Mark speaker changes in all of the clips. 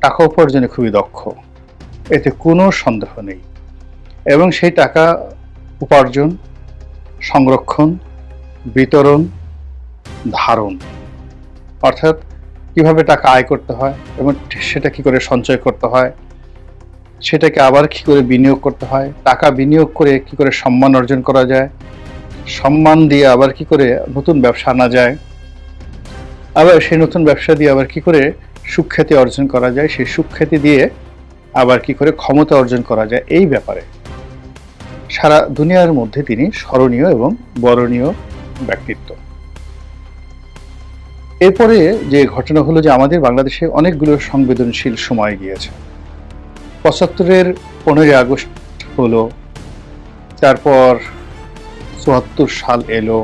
Speaker 1: টাকা উপার্জনে খুবই দক্ষ, এতে কোনো সন্দেহ নেই। এবং সেই টাকা উপার্জন, সংরক্ষণ, বিতরণ, ধারণ, অর্থাৎ কিভাবে টাকা আয় করতে হয় এবং সেটা কি করে সঞ্চয় করতে হয়, সেটাকে আবার কি করে বিনিয়োগ করতে হয়, টাকা বিনিয়োগ করে কি করে সম্মান অর্জন করা যায়, সম্মান দিয়ে আবার কি করে নতুন ব্যবসা আনা যায়, আবার সেই নতুন ব্যবসা দিয়ে আবার কি করে সুখ্যাতি অর্জন করা যায়, সেই সুখ্যাতি দিয়ে আবার কি করে ক্ষমতা অর্জন করা যায়, এই ব্যাপারে সারা দুনিয়ার মধ্যে তিনি স্মরণীয় এবং বরণীয় ব্যক্তিত্ব। এরপরে যে ঘটনা হলো যে আমাদের বাংলাদেশে অনেকগুলো সংবেদনশীল সময় গিয়েছে। ৭৫-এর ১৫ই আগস্ট হলো, তারপর ৭৪ সাল এলো,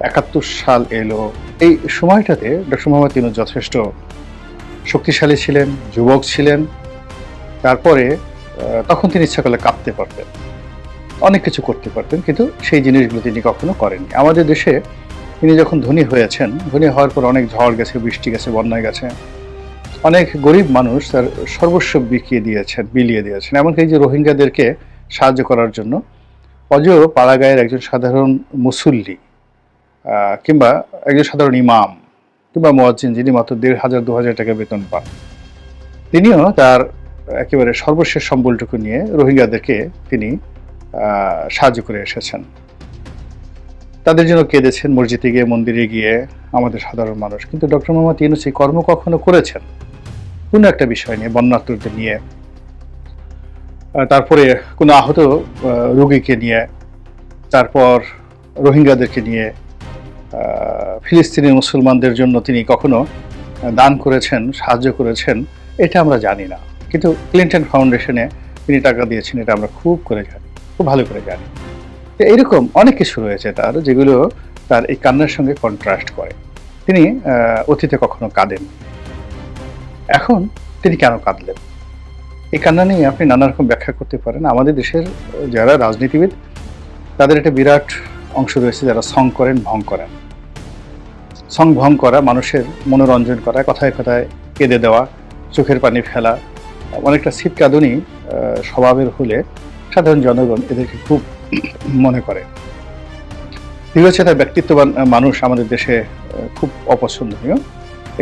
Speaker 1: ৭১ সাল এলো। এই সময়টাতে ডক্টর মোহাম্মদ ইউনূস যথেষ্ট শক্তিশালী ছিলেন, যুবক ছিলেন। তারপরে তখন তিনি ইচ্ছা করলে কাঁপতে পারতেন, অনেক কিছু করতে পারতেন, কিন্তু সেই জিনিসগুলো তিনি কখনো করেননি। আমাদের দেশে তিনি যখন ধনী হয়েছেন, ধনী হওয়ার পর অনেক ঝড় গেছে, বৃষ্টি গেছে, বন্যা গেছে, অনেক গরিব মানুষ তার সর্বস্ব বিলিয়ে দিয়েছেন। এমনকি এই যে রোহিঙ্গাদেরকে সাহায্য করার জন্য অজেয় পাড়াগাঁয়ের একজন সাধারণ মুসল্লি কিংবা একজন সাধারণ ইমাম কিংবা মুয়াজ্জিন, যিনি মাত্র ১,৫০০-২,০০০ টাকা বেতন পান, তিনিও তার একেবারে সর্বশেষ সম্বলটুকু নিয়ে রোহিঙ্গাদেরকে তিনি সাহায্য করে এসেছেন। তাদের জন্য কেঁদেছেন মসজিদে গিয়ে, মন্দিরে গিয়ে, আমাদের সাধারণ মানুষ। কিন্তু ডক্টর মোহাম্মদ ইউনূস এই কর্ম কখনো করেছেন কোনো একটা বিষয় নিয়ে, বন্যার্তদের নিয়ে, তারপরে কোনো আহত রোগীকে নিয়ে, তারপর রোহিঙ্গাদেরকে নিয়ে, ফিলিস্তিনি মুসলমানদের জন্য তিনি কখনো দান করেছেন, সাহায্য করেছেন, এটা আমরা জানি না। কিন্তু ক্লিন্টন ফাউন্ডেশনে তিনি টাকা দিয়েছেন, এটা আমরা খুব ভালো করে জানি। তো এইরকম অনেক কিছু রয়েছে তার, যেগুলো তার এই কান্নার সঙ্গে কন্ট্রাস্ট করে। তিনি অতীতে কখনো কাঁদেন, এখন তিনি কেন কাঁদলেন? এই কান্না নিয়ে আপনি নানা রকম ব্যাখ্যা করতে পারেন। আমাদের দেশের যারা রাজনীতিবিদ, তাদের একটা বিরাট অংশ রয়েছে যারা সং করেন, ভং করেন। সং ভং করা, মানুষের মনোরঞ্জন করা, কথায় কথায় কেঁদে দেওয়া, চোখের পানি ফেলা, অনেকটা ছিটকাঁদুনি স্বভাবের হলে সাধারণ জনগণ এদেরকে খুব মনে করে। দৃঢ়চেতা ব্যক্তিত্ববান মানুষ আমাদের দেশে খুব অপছন্দনীয়।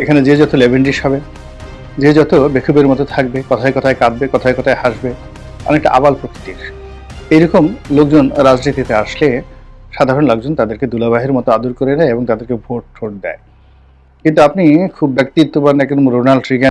Speaker 1: এখানে যে যত লেভেন্ডিস হবে, যে যত বেকুবের মতো থাকবে, কথায় কথায় কাঁদবে, কথায় কথায় হাসবে, অনেকটা আবাল প্রকৃতির, এইরকম লোকজন রাজনীতিতে আসলে সাধারণ লোকজন তাদেরকে দুলাভাইয়ের মতো আদর করে নেয় এবং তাদেরকে ভোট দেয়। কিন্তু আপনি খুব ব্যক্তিত্ববান একদম রোনাল্ড রিগান